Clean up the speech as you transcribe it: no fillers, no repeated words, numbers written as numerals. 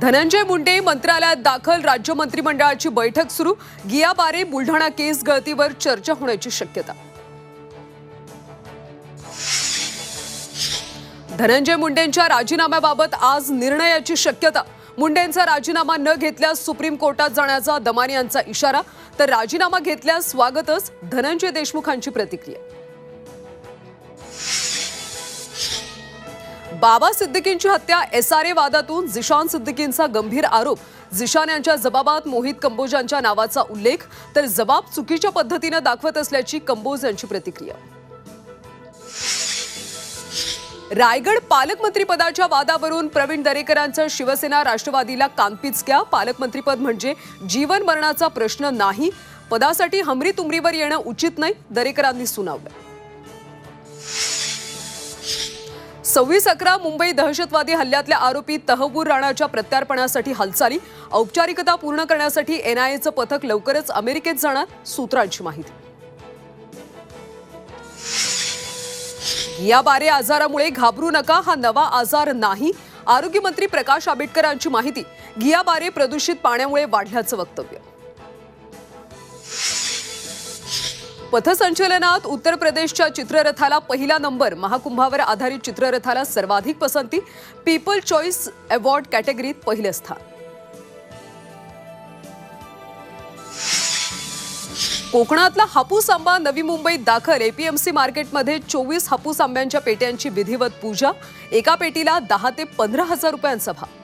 धनंजय मुंडे मंत्रालयात दाखल, राज्य मंत्रिमंडळाची बैठक सुरू। गिया बारे बुलढाणा केस गळतीवर चर्चा होण्याची शक्यता। धनंजय मुंडेंच्या राजीनाम्याबाबत आज निर्णयाची शक्यता। मुंडेंचा राजीनामा न घेतल्यास सुप्रीम कोर्टात जाण्याचा दमानी यांचा इशारा, तर राजीनामा घेतल्यास स्वागतच, धनंजय देशमुखांची प्रतिक्रिया। बाबा सिद्दीकींची हत्या एसआरए वादातून झिशान सिद्दीकींचा गंभीर आरोप। झिशान यांच्या जबाबात मोहित कंबोजांच्या नावाचा उल्लेख, तर जबाब चुकीच्या पद्धतीने दाखवत असल्याची कंबोज यांची प्रतिक्रिया। रायगड पालकमंत्रीपदाच्या वादावरून प्रवीण दरेकरांचा शिवसेना राष्ट्रवादीला कानपिचक्या। पालकमंत्रीपद म्हणजे जीवन मरणाचा प्रश्न नाही, पदासाठी हमरी तुमरीवर येणं उचित नाही, दरेकरांनी सुनावलं। 26/11 मुंबई दहशतवादी हल्ल्यातल्या आरोपी तहव्वूर राणाच्या प्रत्यार्पणासाठी हालचाली। औपचारिकता पूर्ण करण्यासाठी एनआयएचं पथक लवकरच अमेरिकेत जाणार, सूत्रांची माहिती। गिया बारे आजारामुळे घाबरू नका, हा नवा आजार नाही, आरोग्यमंत्री प्रकाश आंबेडकरांची माहिती। गिया बारे प्रदूषित पाण्यामुळे वाढल्याचं वक्तव्य। पथसंचलनात उत्तर प्रदेशच्या चित्ररथाला पहिला नंबर। महाकुंभावर आधारित चित्ररथाला सर्वाधिक पसंती। पीपल चॉईस अवॉर्ड कॅटेगरीत पहिलं स्थान। कोकणातला हापूस आंबा नवी मुंबईत दाखल। एपीएमसी मार्केटमध्ये 24 हापूस आंब्यांच्या पेट्यांची विधिवत पूजा। एका पेटीला 10 ते 15 हजार रुपयांचा भाव।